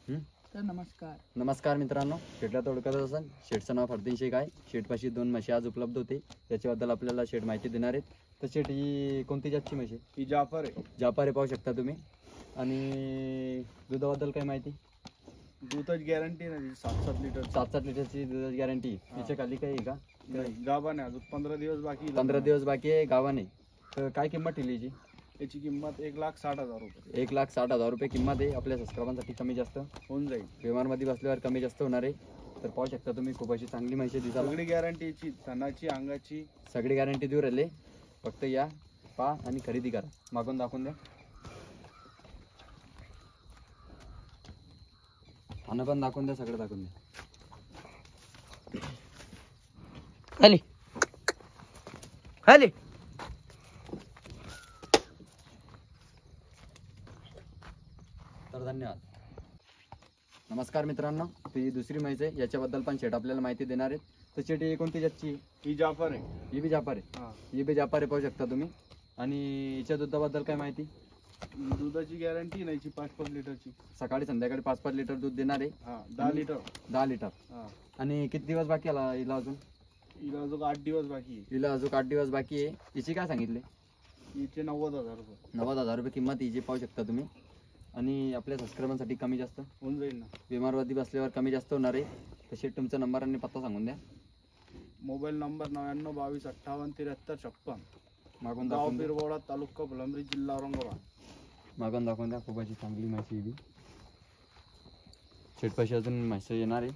तर नमस्कार मित्रांनो, शेटला थोडक्यात असेल. शेटचं नाव फरदीन शेख आहे. शेटपाशी 2 म्हशी आज उपलब्ध होते, त्याच्याबद्दल आपल्याला शेट माहिती देणार आहेत. तर शेट, ही कोणती जातची म्हशी? ही जाफर आहे. जाफर आहे, पाहू शकता तुम्ही. आणि दुधाबद्दल काय माहिती? दूधच गॅरंटी नाही, 7-7 लिटर. 7-7 लिटरची दुधाची गॅरंटी. याच्या खाली काही आहे का? नाही, गाभण आहे. अजून 15 दिवस बाकी. 15 दिवस बाकी आहे, गावाने. तर काय किंमत ठेवली याची? याची किंमत 1,60,000 रुपये. 1,60,000 रुपये किंमत आहे. आपल्या सबस्क्रायबांसाठी कमी जास्त होऊन जाईल. व्यवहारमध्ये बसल्यावर कमी जास्त होणार आहे. तर पाहू शकता तुम्ही, खूप अशी चांगली म्हशी दिसायला. सगळी गॅरंटीची, थनाची, अंगाची सगळी गॅरंटी देऊ राहिले. फक्त या, पहा आणि खरेदी करा. मागून दाखवून द्या. खाणं पण दाखवून द्या, सगळं दाखवून द्या. खाली खाली तर धन्यवाद. नमस्कार मित्रांनो, ही दुसरी म्हैस आहे. याच्याबद्दल पण शेट आपल्याला माहिती देणार आहेत. तर शेट, ही कोणती जातची? ही जाफर आहे. ही बी जाफर आहे. हा. ही बी जाफर आहे, पाहू शकता तुम्ही. आणि हिच्या दुधाबद्दल काय माहिती? दुधाची गॅरंटी नाही, 5-5 लिटरची. सकाळी संध्याकाळी 5-5 लिटर दूध देणार आहे. हा, 10 लिटर. 10 लिटर. हा. आणि किती दिवस बाकी आला हिला अजून? हिला अजून 8 दिवस बाकी आहे. हिला अजून 8 दिवस बाकी आहे. हिची काय सांगितले? हिचे 90,000 रुपये. 90,000 रुपये किंमत हिची, पाहू शकता तुम्ही. आणि आपल्या सबस्क्रायबांसाठी कमी जास्त होऊन जाईल ना. बिमारवादी बसल्यावर कमी जास्त होणार आहे. तसे तुमचा नंबर आणि पत्ता सांगून द्या. Mobile number 9922587356. मागून गाव दाखवून द्या. पिरवडा, तालुका फुलंब्री, जिल्हा औरंगाबाद. मागून दाखवून द्या. खूप अशी चांगली माहिती ही. शेटपाशी अजून म्हशी येणार आहे.